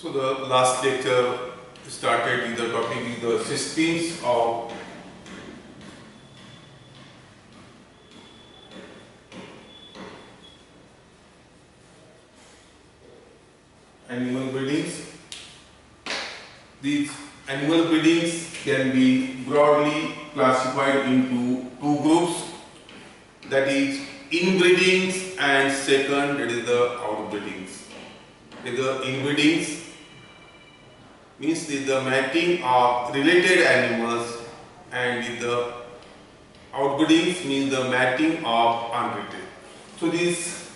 So the last lecture started with the topic is the systems of animal breedings. These animal breedings can be broadly classified into two groups, that is inbreedings and second that is the outbreedings. The inbreedings means the mating of related animals, and the outbreedings means the mating of unrelated. So these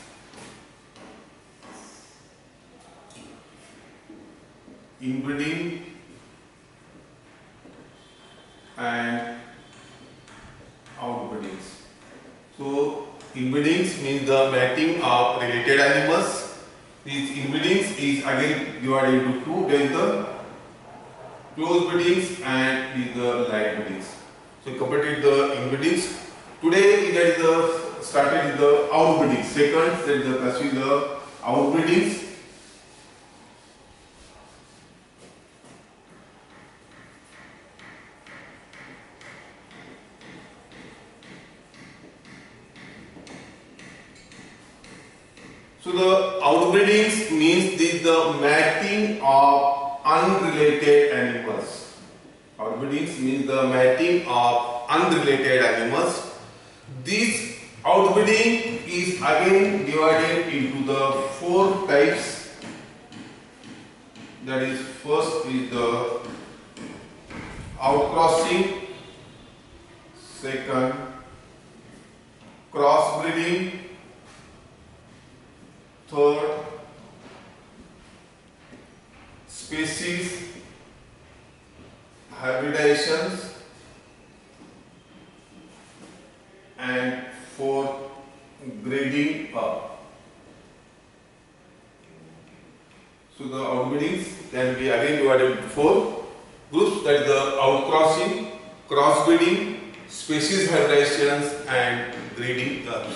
inbreeding and outbreedings. So inbreedings means the mating of related animals. These inbreedings is again divided into two. There is the close breedings and the light breedings. So we completed the inbreedings. Today that is the started with the outbreedings. Second that is the classified the outbreedings. So the outbreedings means the mating of unrelated animals. Outbreedings means the mating of unrelated animals. This outbreeding is again divided into the four types. That is, first is the outcrossing, second crossbreeding, third species hybridizations, and fourth grading up. So the outbreedings can be again divided into four groups, that is the outcrossing, crossbreeding, species hybridizations, and grading up.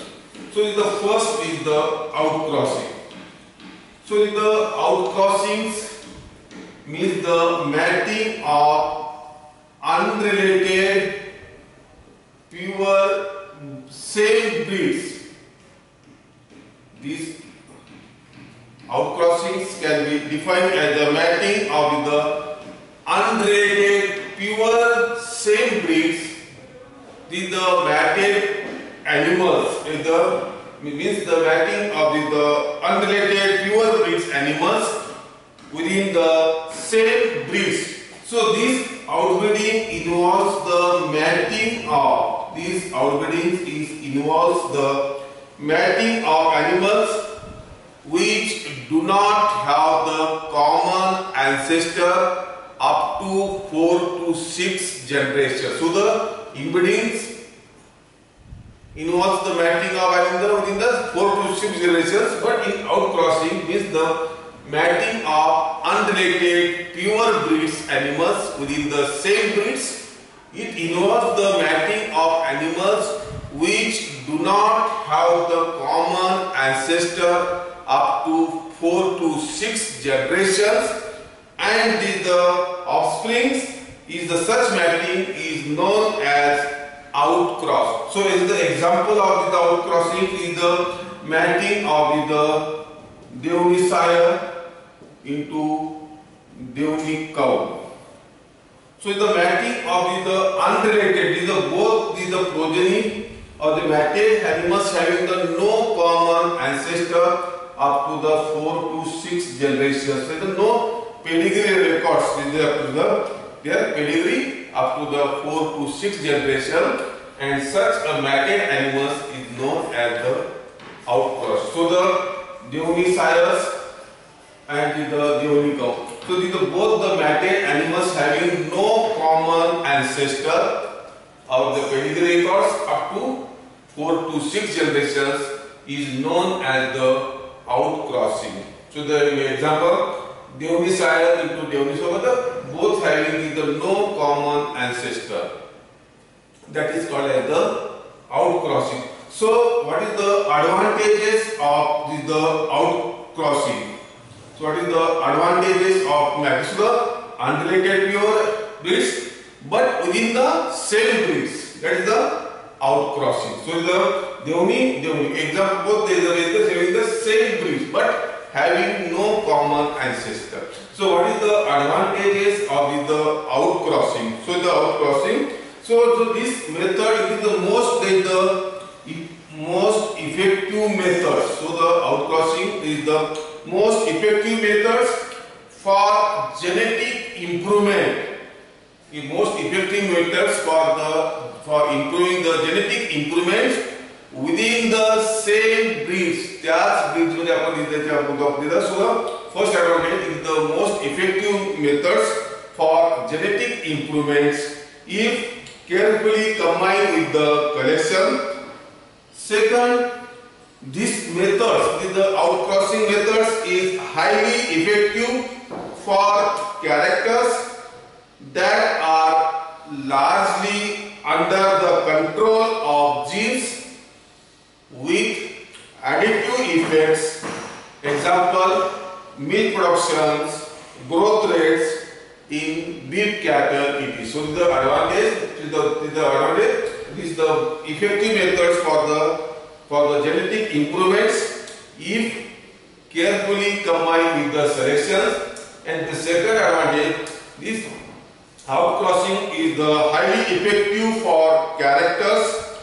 So the first is the outcrossing. So the outcrossings means the mating of unrelated pure same breeds. These outcrossings can be defined as the mating of the unrelated pure same breeds. These the mated animals means the mating of the unrelated pure breeds animals within the same breeds. So this outbreeding involves the mating of the mating of animals which do not have the common ancestor up to 4 to 6 generations. So the inbreedings involves the mating of animals within the 4 to 6 generations, but in outcrossing means the mating of unrelated pure breeds animals within the same breeds. It involves the mating of animals which do not have the common ancestor up to 4 to 6 generations, and the offsprings is the such mating is known as outcross. So as the example of the outcrossing is the mating of the Deoni sire into Deoni cow. So the mating of the unrelated is both the progeny of the mated animals having the no common ancestor up to the 4 to 6 generations. So the no pedigree records is there up to their pedigree up to the 4 to 6 generation, and such a mated animals is known as the outcross. So the Deoni sires and the Deoni cow. So these are both the mated animals having no common ancestor of the pedigree records up to 4 to 6 generations is known as the outcrossing. So the example Deoni sire into Deoni cow, both having the no common ancestor. That is called as the outcrossing. So what is the advantages of the outcrossing? So So what is the advantages of mating? So the unrelated pure breeds, but within the same breeds. That is the outcrossing. So the Deoni example, both they are having the same breeds but having no common ancestor. So what is the advantages of the outcrossing? So the outcrossing. So this method is the most effective method. So the outcrossing is the most effective methods for genetic improvement. The most effective methods for improving the genetic improvements within the same breeds. त्याच breeds मध्ये आपण इथे आपण बघितलं. So the first advantage is the most effective methods for genetic improvements if carefully combined with the collection. Second, this methods, the outcrossing methods, is highly effective for characters that are largely under the control of genes with additive effects. Example, milk productions, growth rates in beef cattle, etc. So the advantage is the effective methods for the genetic improvements if carefully combined with the selections. And the second advantage, this outcrossing is the highly effective for characters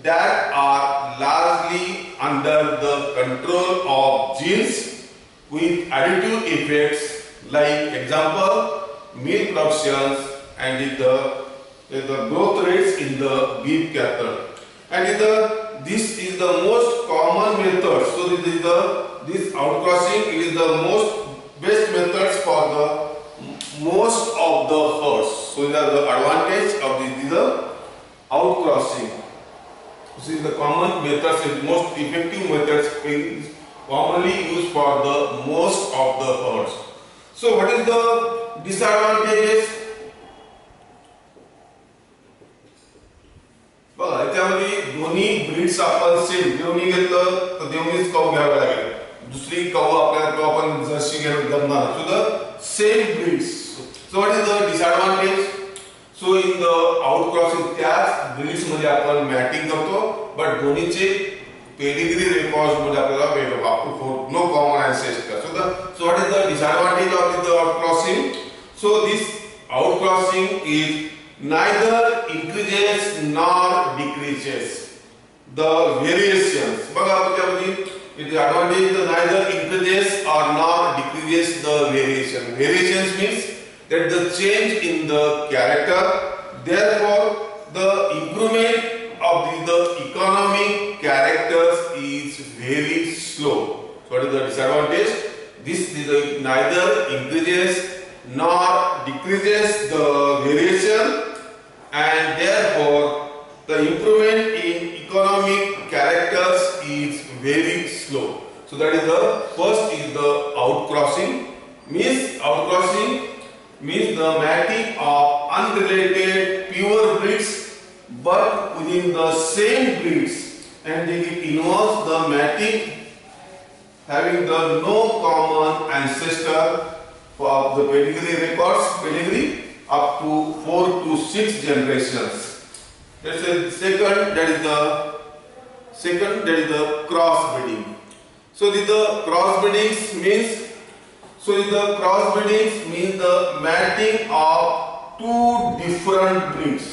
that are largely under the control of genes with additive effects, like example, milk productions and the growth rates in the beef cattle. And this is the most common method. So this outcrossing is the best methods for the most of the herds. So the advantage of this is the outcrossing. This is the common methods, the most effective methods commonly used for the most of the herds. So what is the disadvantages? बघा याच्यामध्ये दोन्ही breeds आपण same Deoni घेतलं तर देवणीच काऊ घ्यावं लागेल, दुसरी काऊ आपल्याला तो आपण जर्सी घेऊन जमणार. So the same breeds. So what is the disadvantage? So in the outcrossing त्याच ब्रीड्स मध्ये आपण मॅटिंग करतो बट दोन्हीचे पेडिग्री रेकॉर्ड्स मध्ये आपल्याला वेगळं no common ancestor. So what is the disadvantage of the outcrossing? So this outcrossing is neither increases nor decreases the variations. बघा त्यामध्ये the advantage is neither increases or nor decreases the variation. Variations means that the change in the character, therefore the improvement of the economic characters is very slow. So what is the disadvantage? This is neither increases nor decreases the variation, and therefore the improvement in economic characters is very slow. So that is the first is the outcrossing. Outcrossing means the mating of unrelated pure breeds but within the same breeds, and it involves the mating having the no common ancestor for the pedigree up to 4 to 6 generations. That's the second. That is the crossbreeding. So the crossbreeding means the mating of two different breeds.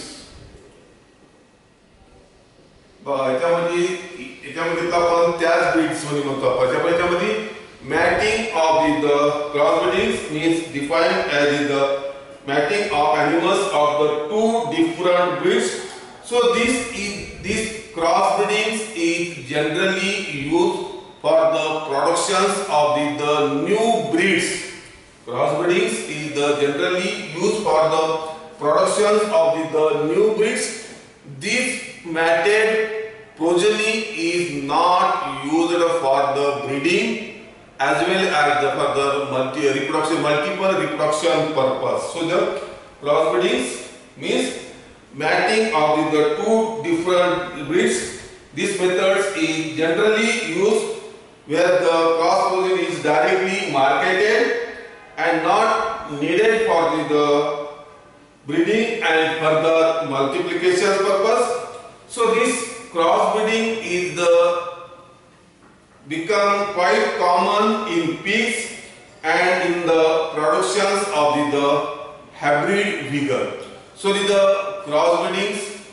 याच्यामध्ये आपण त्याच breeds मध्ये म्हणतो. याच्यामध्ये mating of the crossbreeding means defined as the mating of animals of the two different breeds. So this crossbreeding is generally used for the productions of the new breeds. Crossbreeding is generally used for the productions of the new breeds. This mated progeny is not used for the breeding as well as for the multiple reproduction purpose. So the crossbreeding means mating of the two different breeds. This method is generally used where the cross progeny is directly marketed and not needed for the breeding and further multiplication purpose. So this crossbreeding is become quite common in pigs and in the productions of the hybrid vigor. So the crossbreedings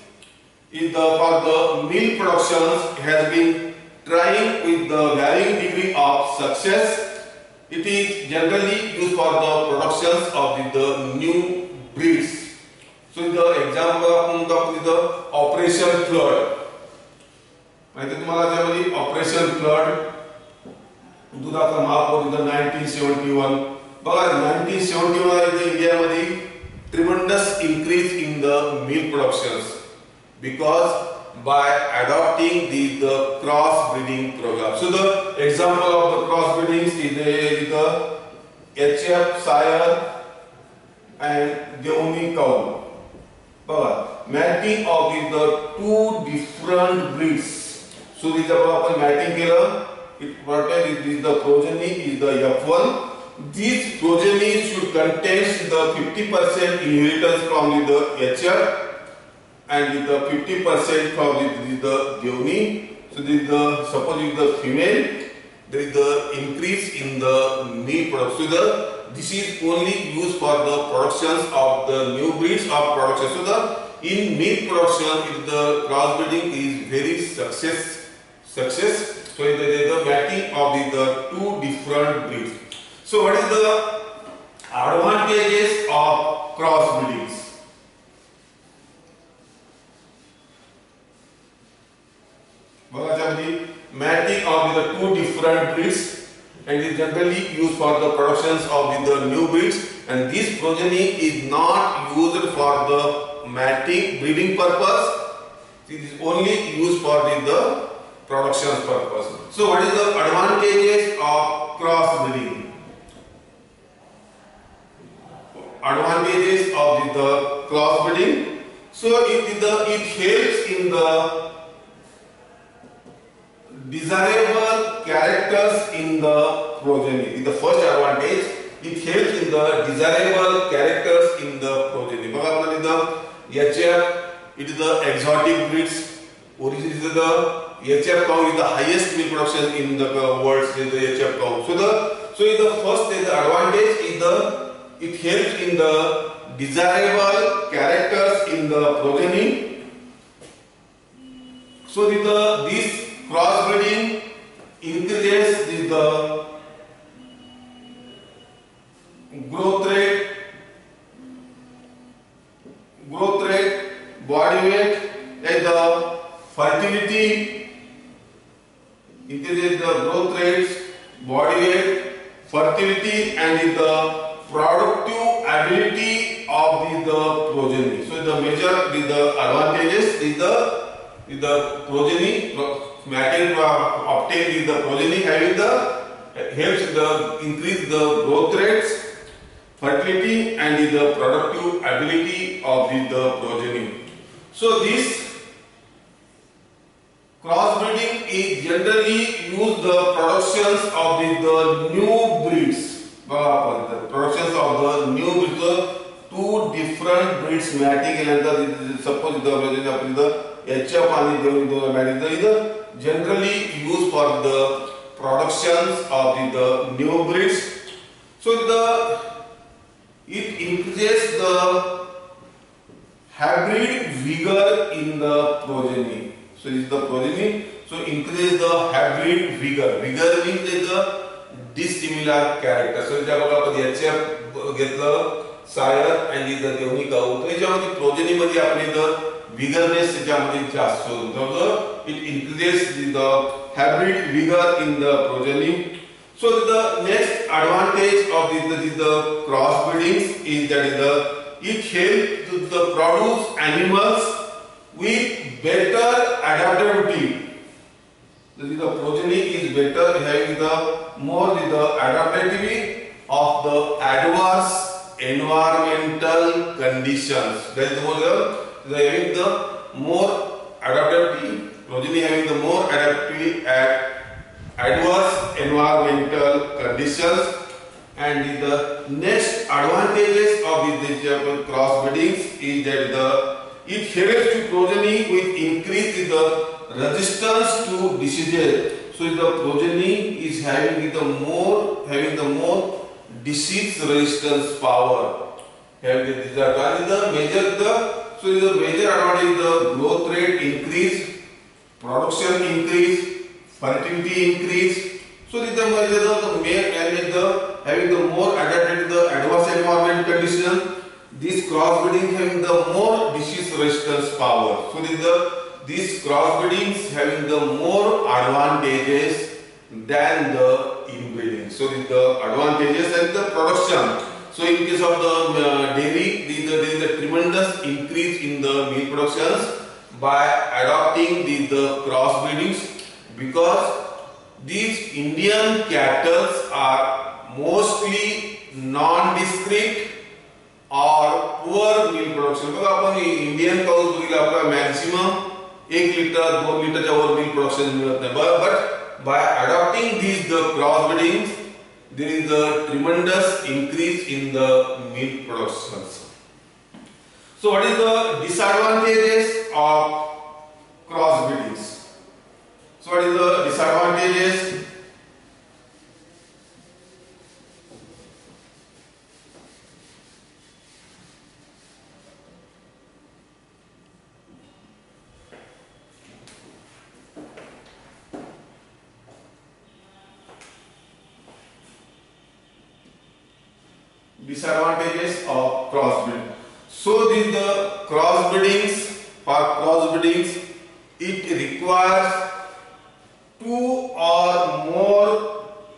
is for the milk productions has been trying with the varying degree of success. It is generally used for the productions of the new breeds. So the example of the Operation Flood. माहिती तुम्हाला त्यामध्ये operation flood दुधाचा महापूर 1971 बघा 1971 इथे इंडियामध्ये tremendous increase in the milk productions because by adopting the cross breeding program. So the example of the cross breeding is the HF sire and Deoni cow. Mating of the two different breeds. So this is the mating killer. It protects is the progeny is the F1. This progeny should contain the 50% inheritance from the HF and the 50% from the Deoni. So this is the suppose if the female, there is the increase in the milk production. So this is only used for the productions of the new breeds of production. So in milk production, the crossbreeding is very success. So there is the mating of the two different breeds. So what is the advantages of crossbreedings? Mating of the two different breeds and is generally used for the productions of the new breeds, and this progeny is not used for the mating breeding purpose. It is only used for the production purpose. So what is the advantages of crossbreeding? Advantages of the crossbreeding. So it helps in the desirable characters in the progeny. The first advantage, it helps in the desirable characters in the progeny. The HF, it is the exotic breeds. Origin is the HF cow is the highest milk production in the world. Is the HF cow. So the first advantage is it helps in the desirable characters in the progeny. So this crossbreeding increases the growth rate, body weight, and the fertility. Increases the growth rates, body weight, fertility, and the productive ability of the progeny. So the major advantages is the progeny mating obtained the progeny having helps the increase the growth rates, fertility, and the productive ability of the progeny. So this crossbreeding is generally used the productions of the new breeds. The productions of the new breeds, two different breeds mating, and suppose the HF and the is generally used for the productions of the new breeds. So it increases the hybrid vigor in the progeny. So this is the progeny. So increase the hybrid vigor. Vigor means the dissimilar character. So the HF get the sire and the Deoni cow. So the progeny मध्ये आपले the vigorness त्याच्यामध्ये जास्त होतो. It increases the hybrid vigor in the progeny. So the next advantage of the crossbreeding is that it helps to produce animals with better adaptability. The progeny is better having the more the adaptability of the adverse environmental conditions. That is having the more adaptability. Progeny having the more adaptability at adverse environmental conditions. And the next advantages of these crossbreedings is that it helps to progeny with increase in the resistance to diseases. So the progeny is having the more disease resistance power. Having these are the major the major advantage the growth rate increase, production increase, fertility increase. So this is the main and having the more adapted to the adverse environment condition. This crossbreeding having the more disease resistance power. So these crossbreedings having the more advantages than the inbreeding. So the advantages and the production. So in case of the dairy, there is a tremendous increase in the milk productions by adopting the crossbreedings, because these Indian cattle are mostly non-discrete or poor milk production. बघा आपण Indian cows बघितला आपला maximum 1 litre 2 लिटरच्या वर milk production मिळत नाही. But by adopting these crossbreedings, there is a tremendous increase in the milk productions. So what is the disadvantages of crossbreedings? So what is the disadvantages? Disadvantages of crossbreeding. So these the crossbreedings. For crossbreedings, it requires 2 or more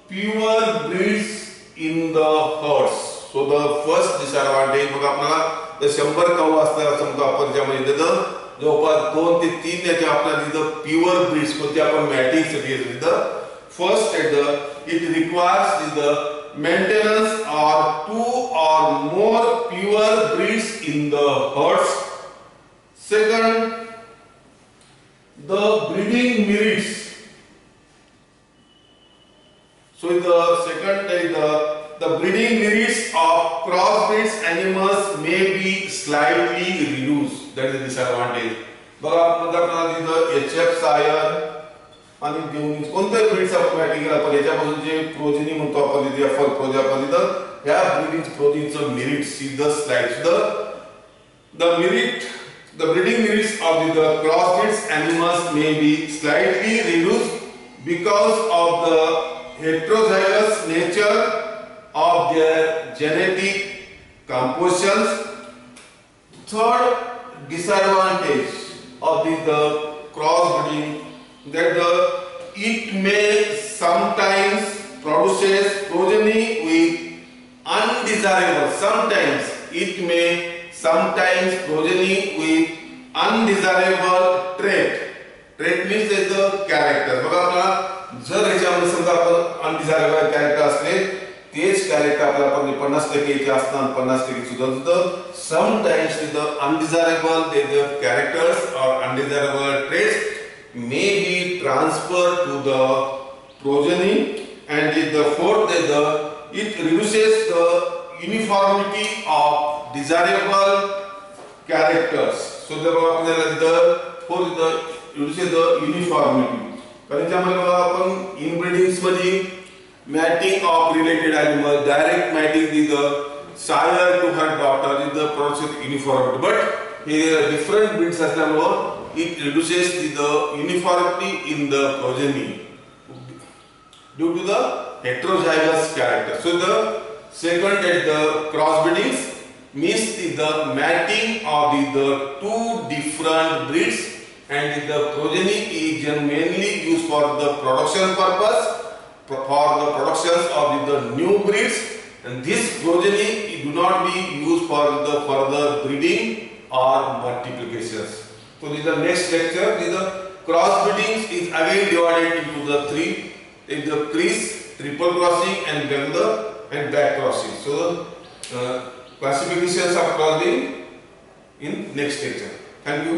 pure breeds in the herds. So the first disadvantage बघा आपल्याला the 100 काऊ असतात समजा आपण ज्यामध्ये जवळपास 2 ते 3 याचे आपल्याला तिथं प्युअर ब्रीड्स कोणते आपण मॅटिंग साठी तिथं first it requires the maintenance of 2 or more pure breeds in the herds. Second, the breeding merits. So the second is the breeding merits of crossbreeds animals may be slightly reduced. That is the disadvantage. बघा आपल्याला तिथं HF Sair आणि देऊन कोणत्याही breeds आपण matting आपण याच्यापासून जे progeny म्हणतो आपण तिथे फॉर प्रोजे आपण तिथं या ब्रीडिंग प्रोजेनीचं merits is the slides the breeding merits of the crossbreeds animals may be slightly reduced because of the heterozygous nature of their genetic compositions. Third disadvantage of the crossbreeding that it may sometimes produces progeny with undesirable. Sometimes it may progeny with undesirable trait. Trait means the character. बघा आपल्याला जर याच्यामध्ये समजा आपण undesirable character असले तेच character आपल्याला आपण 50% चे असतात 50% सुद्धा sometimes the undesirable the characters or undesirable traits may be transferred to the progeny. And the fourth it reduces the uniformity of desirable characters. So the fourth reduces the uniformity. कारण ज्यामध्ये आपण inbreedings मध्ये mating of related animals, direct mating with the sire to her daughter is the process uniformity. But here different breeds असल्यामुळे it reduces the uniformity in the progeny due to the heterozygous character. So the second is the crossbreedings means the mating of the 2 different breeds, and the progeny is mainly used for the production purpose, for the productions of the new breeds, and this progeny do not be used for the further breeding or multiplications. So this is the next lecture. This is the crossbreedings is again divided into the 3. In the crease, triple crossing, and back crossing. So the classifications of crossbreeding in next lecture. Thank you.